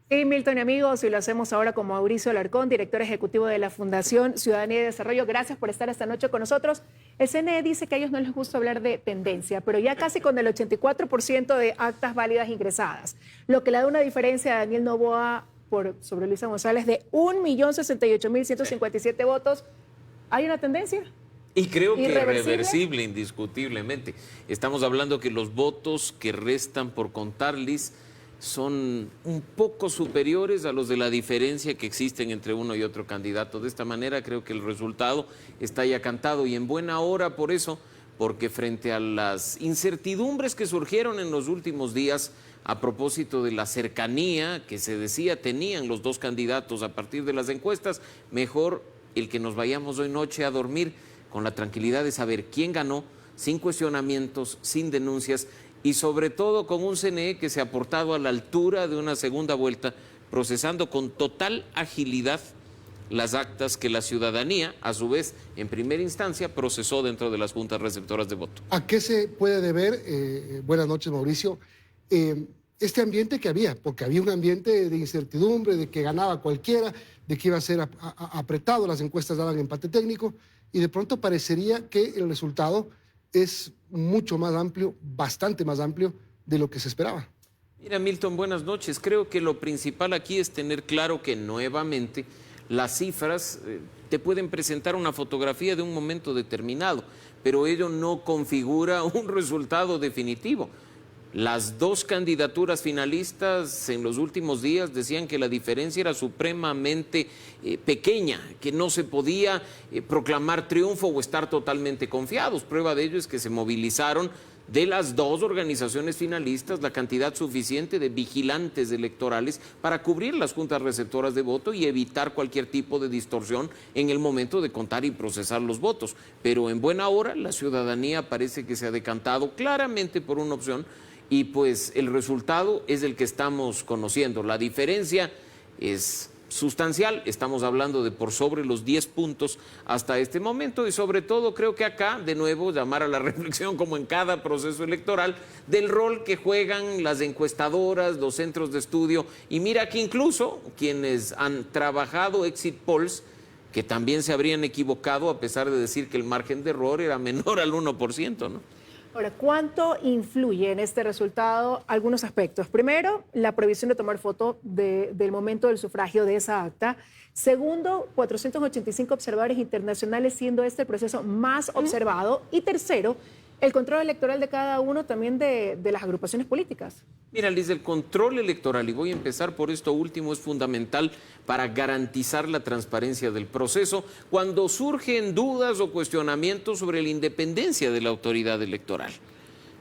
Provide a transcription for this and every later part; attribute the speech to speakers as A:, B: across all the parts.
A: Y Milton y amigos, y lo hacemos ahora con Mauricio Alarcón, director ejecutivo de la Fundación Ciudadanía y Desarrollo. Gracias por estar esta noche con nosotros. El CNE dice que a ellos no les gusta hablar de tendencia, pero ya casi con el 84% de actas válidas ingresadas, lo que le da una diferencia a Daniel Noboa sobre Luisa González de 1.068.157 votos. ¿Hay una tendencia?
B: Y creo que irreversible, indiscutiblemente. Estamos hablando que los votos que restan por contar, Liz, son un poco superiores a los de la diferencia que existen entre uno y otro candidato. De esta manera creo que el resultado está ya cantado y en buena hora por eso, porque frente a las incertidumbres que surgieron en los últimos días a propósito de la cercanía que se decía tenían los dos candidatos a partir de las encuestas, mejor el que nos vayamos hoy noche a dormir con la tranquilidad de saber quién ganó, sin cuestionamientos, sin denuncias y sobre todo con un CNE que se ha portado a la altura de una segunda vuelta, procesando con total agilidad las actas que la ciudadanía, a su vez, en primera instancia, procesó dentro de las juntas receptoras de voto.
C: ¿A qué se puede deber, buenas noches Mauricio, este ambiente que había? Porque había un ambiente de incertidumbre, de que ganaba cualquiera, de que iba a ser apretado, las encuestas daban empate técnico, y de pronto parecería que el resultado es mucho más amplio, bastante más amplio de lo que se esperaba.
B: Mira, Milton, buenas noches. Creo que lo principal aquí es tener claro que nuevamente las cifras te pueden presentar una fotografía de un momento determinado, pero ello no configura un resultado definitivo. Las dos candidaturas finalistas en los últimos días decían que la diferencia era supremamente pequeña, que no se podía proclamar triunfo o estar totalmente confiados. Prueba de ello es que se movilizaron de las dos organizaciones finalistas la cantidad suficiente de vigilantes electorales para cubrir las juntas receptoras de voto y evitar cualquier tipo de distorsión en el momento de contar y procesar los votos. Pero en buena hora la ciudadanía parece que se ha decantado claramente por una opción y pues el resultado es el que estamos conociendo. La diferencia es sustancial, estamos hablando de por sobre los 10 puntos hasta este momento y sobre todo creo que acá, de nuevo, llamar a la reflexión como en cada proceso electoral del rol que juegan las encuestadoras, los centros de estudio y mira que incluso quienes han trabajado exit polls que también se habrían equivocado a pesar de decir que el margen de error era menor al 1%, ¿no?
A: Ahora, ¿cuánto influye en este resultado algunos aspectos? Primero, la prohibición de tomar foto del momento del sufragio de esa acta. Segundo, 485 observadores internacionales, siendo este el proceso más observado. Y tercero, el control electoral de cada uno también de las agrupaciones políticas.
B: Mira, Liz, el control electoral, y voy a empezar por esto último, es fundamental para garantizar la transparencia del proceso cuando surgen dudas o cuestionamientos sobre la independencia de la autoridad electoral.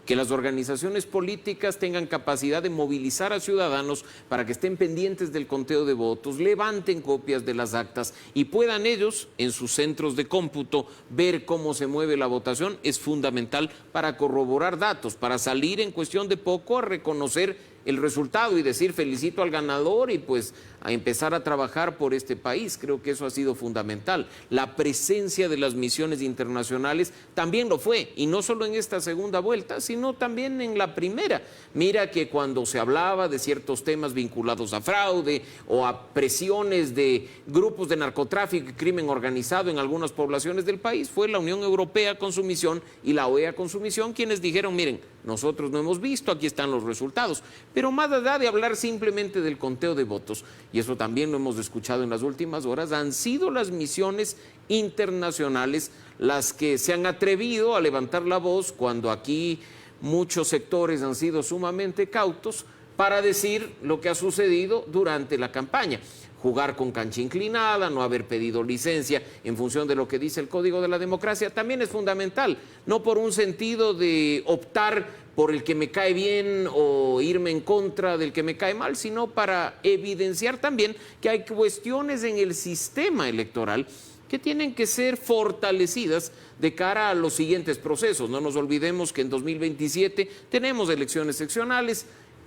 B: Que las organizaciones políticas tengan capacidad de movilizar a ciudadanos para que estén pendientes del conteo de votos, levanten copias de las actas y puedan ellos, en sus centros de cómputo, ver cómo se mueve la votación, es fundamental para corroborar datos, para salir en cuestión de poco a reconocer el resultado y decir felicito al ganador y pues a empezar a trabajar por este país. Creo que eso ha sido fundamental. La presencia de las misiones internacionales también lo fue, y no solo en esta segunda vuelta, sino también en la primera. Mira que cuando se hablaba de ciertos temas vinculados a fraude o a presiones de grupos de narcotráfico y crimen organizado en algunas poblaciones del país, fue la Unión Europea con su misión y la OEA con su misión quienes dijeron, miren, nosotros no hemos visto, aquí están los resultados. Pero más allá de hablar simplemente del conteo de votos, y eso también lo hemos escuchado en las últimas horas, han sido las misiones internacionales las que se han atrevido a levantar la voz cuando aquí muchos sectores han sido sumamente cautos para decir lo que ha sucedido durante la campaña. Jugar con cancha inclinada, no haber pedido licencia en función de lo que dice el Código de la Democracia, también es fundamental, no por un sentido de optar por el que me cae bien o irme en contra del que me cae mal, sino para evidenciar también que hay cuestiones en el sistema electoral que tienen que ser fortalecidas de cara a los siguientes procesos. No nos olvidemos que en 2027 tenemos elecciones seccionales,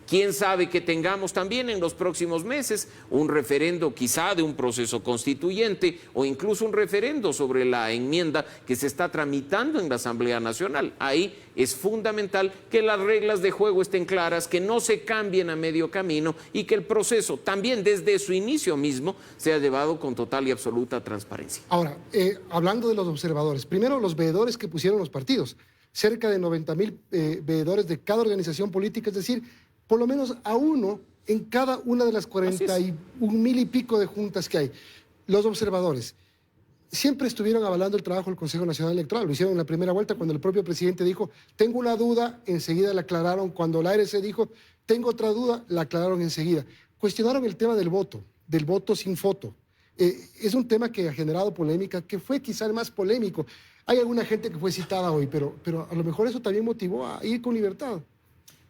B: Quién sabe que tengamos también en los próximos meses un referendo quizá de un proceso constituyente o incluso un referendo sobre la enmienda que se está tramitando en la Asamblea Nacional. Ahí es fundamental que las reglas de juego estén claras, que no se cambien a medio camino y que el proceso también desde su inicio mismo sea llevado con total y absoluta transparencia.
C: Ahora, hablando de los observadores, primero los veedores que pusieron los partidos, cerca de 90,000 veedores de cada organización política, es decir, por lo menos a uno en cada una de las 41,000 y pico de juntas que hay. Los observadores siempre estuvieron avalando el trabajo del Consejo Nacional Electoral. Lo hicieron en la primera vuelta cuando el propio presidente dijo, tengo una duda, enseguida la aclararon. Cuando la ARC dijo, tengo otra duda, la aclararon enseguida. Cuestionaron el tema del voto sin foto. Es un tema que ha generado polémica, que fue quizá el más polémico. Hay alguna gente que fue citada hoy, pero a lo mejor eso también motivó a ir con libertad.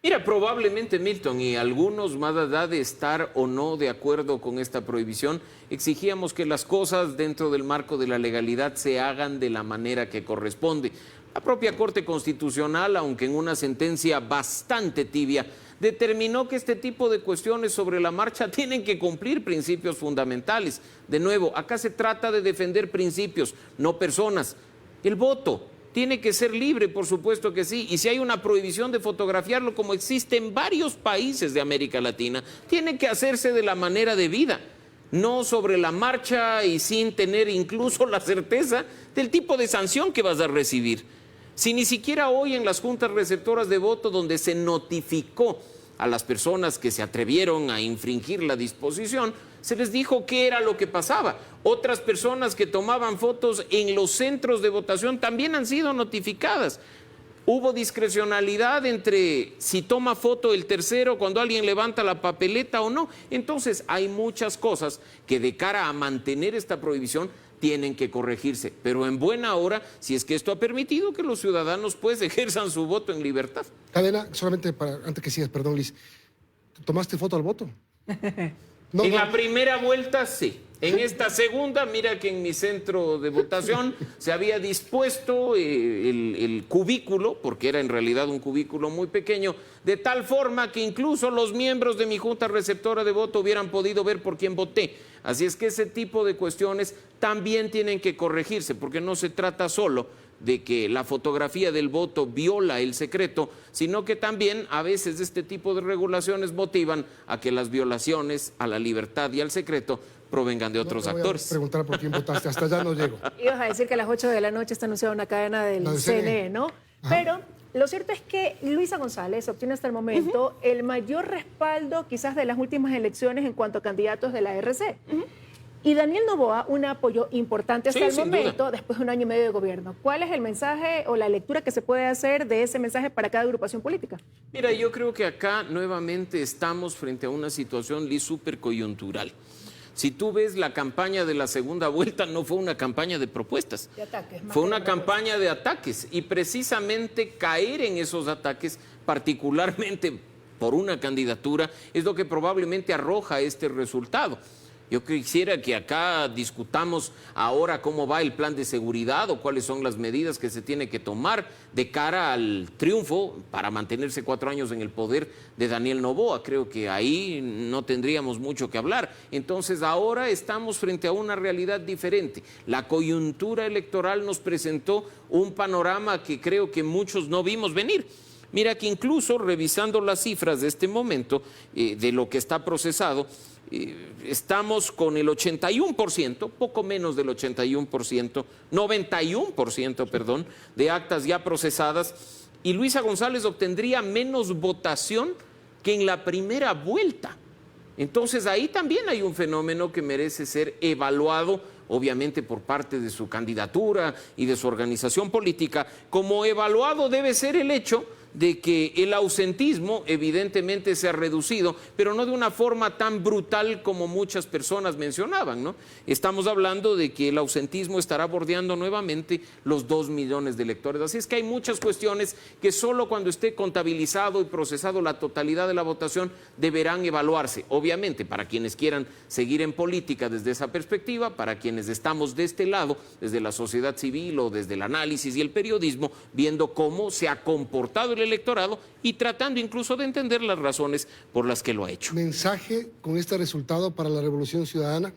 B: Mira, probablemente, Milton, y algunos, más allá de estar o no de acuerdo con esta prohibición, exigíamos que las cosas dentro del marco de la legalidad se hagan de la manera que corresponde. La propia Corte Constitucional, aunque en una sentencia bastante tibia, determinó que este tipo de cuestiones sobre la marcha tienen que cumplir principios fundamentales. De nuevo, acá se trata de defender principios, no personas. El voto tiene que ser libre, por supuesto que sí, y si hay una prohibición de fotografiarlo, como existe en varios países de América Latina, tiene que hacerse de la manera debida, no sobre la marcha y sin tener incluso la certeza del tipo de sanción que vas a recibir. Si ni siquiera hoy en las juntas receptoras de voto, donde se notificó a las personas que se atrevieron a infringir la disposición, se les dijo qué era lo que pasaba. Otras personas que tomaban fotos en los centros de votación también han sido notificadas. Hubo discrecionalidad entre si toma foto el tercero cuando alguien levanta la papeleta o no. Entonces hay muchas cosas que de cara a mantener esta prohibición tienen que corregirse, pero en buena hora, si es que esto ha permitido que los ciudadanos pues ejerzan su voto en libertad.
C: Cadena, solamente antes que sigas, perdón, Liz, ¿tomaste foto al voto? No,
B: en la primera vuelta sí. En esta segunda, mira que en mi centro de votación se había dispuesto el cubículo, porque era en realidad un cubículo muy pequeño, de tal forma que incluso los miembros de mi junta receptora de voto hubieran podido ver por quién voté. Así es que ese tipo de cuestiones también tienen que corregirse, porque no se trata solo de que la fotografía del voto viola el secreto, sino que también a veces este tipo de regulaciones motivan a que las violaciones a la libertad y al secreto provengan de otros actores.
C: Voy a preguntar por quién votaste, hasta allá no llego.
A: Ibas a decir que a las 8 de la noche está anunciada una cadena del CNE, ¿no?
C: Ajá.
A: Pero lo cierto es que Luisa González obtiene hasta el momento el mayor respaldo quizás de las últimas elecciones en cuanto a candidatos de la RC. Y Daniel Noboa, un apoyo importante hasta el momento, después de un año y medio de gobierno. ¿Cuál es el mensaje o la lectura que se puede hacer de ese mensaje para cada agrupación política?
B: Mira, yo creo que acá nuevamente estamos frente a una situación súper coyuntural. Si tú ves la campaña de la segunda vuelta, no fue una campaña de propuestas,
A: de ataques,
B: fue una campaña de ataques, y precisamente caer en esos ataques, particularmente por una candidatura, es lo que probablemente arroja este resultado. Yo quisiera que acá discutamos ahora cómo va el plan de seguridad o cuáles son las medidas que se tiene que tomar de cara al triunfo para mantenerse 4 años en el poder de Daniel Noboa. Creo que ahí no tendríamos mucho que hablar. Entonces ahora estamos frente a una realidad diferente. La coyuntura electoral nos presentó un panorama que creo que muchos no vimos venir. Mira que incluso revisando las cifras de este momento, de lo que está procesado, estamos con el 81%, poco menos del 81%, 91%, perdón, de actas ya procesadas, y Luisa González obtendría menos votación que en la primera vuelta. Entonces ahí también hay un fenómeno que merece ser evaluado, obviamente por parte de su candidatura y de su organización política. Como evaluado debe ser el hecho de que el ausentismo evidentemente se ha reducido, pero no de una forma tan brutal como muchas personas mencionaban, ¿no? Estamos hablando de que el ausentismo estará bordeando nuevamente los 2 millones de electores. Así es que hay muchas cuestiones que solo cuando esté contabilizado y procesado la totalidad de la votación deberán evaluarse. Obviamente, para quienes quieran seguir en política desde esa perspectiva, para quienes estamos de este lado, desde la sociedad civil o desde el análisis y el periodismo, viendo cómo se ha comportado el al electorado y tratando incluso de entender las razones por las que lo ha hecho.
C: ¿Mensaje con este resultado para la Revolución Ciudadana?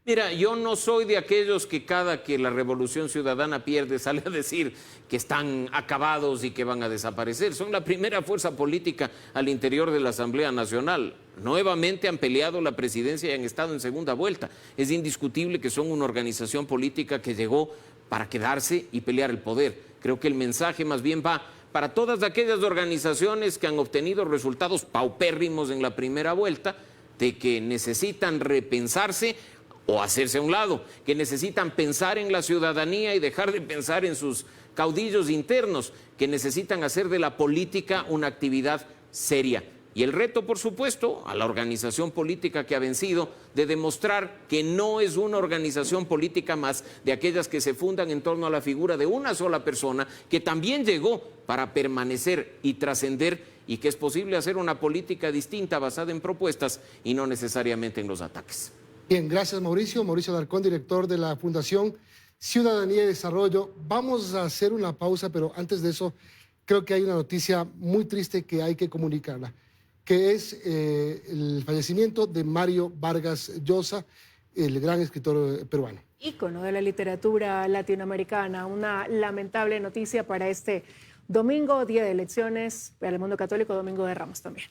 B: Mira, yo no soy de aquellos que cada que la Revolución Ciudadana pierde sale a decir que están acabados y que van a desaparecer. Son la primera fuerza política al interior de la Asamblea Nacional. Nuevamente han peleado la presidencia y han estado en segunda vuelta. Es indiscutible que son una organización política que llegó para quedarse y pelear el poder. Creo que el mensaje más bien va para todas aquellas organizaciones que han obtenido resultados paupérrimos en la primera vuelta, de que necesitan repensarse o hacerse a un lado, que necesitan pensar en la ciudadanía y dejar de pensar en sus caudillos internos, que necesitan hacer de la política una actividad seria. Y el reto, por supuesto, a la organización política que ha vencido, de demostrar que no es una organización política más de aquellas que se fundan en torno a la figura de una sola persona, que también llegó para permanecer y trascender, y que es posible hacer una política distinta basada en propuestas y no necesariamente en los ataques.
C: Bien, gracias Mauricio. Mauricio Alarcón, director de la Fundación Ciudadanía y Desarrollo. Vamos a hacer una pausa, pero antes de eso creo que hay una noticia muy triste que hay que comunicarla, que es el fallecimiento de Mario Vargas Llosa, el gran escritor peruano.
A: Ícono de la literatura latinoamericana. Una lamentable noticia para este domingo, día de elecciones, para el mundo católico, domingo de Ramos también.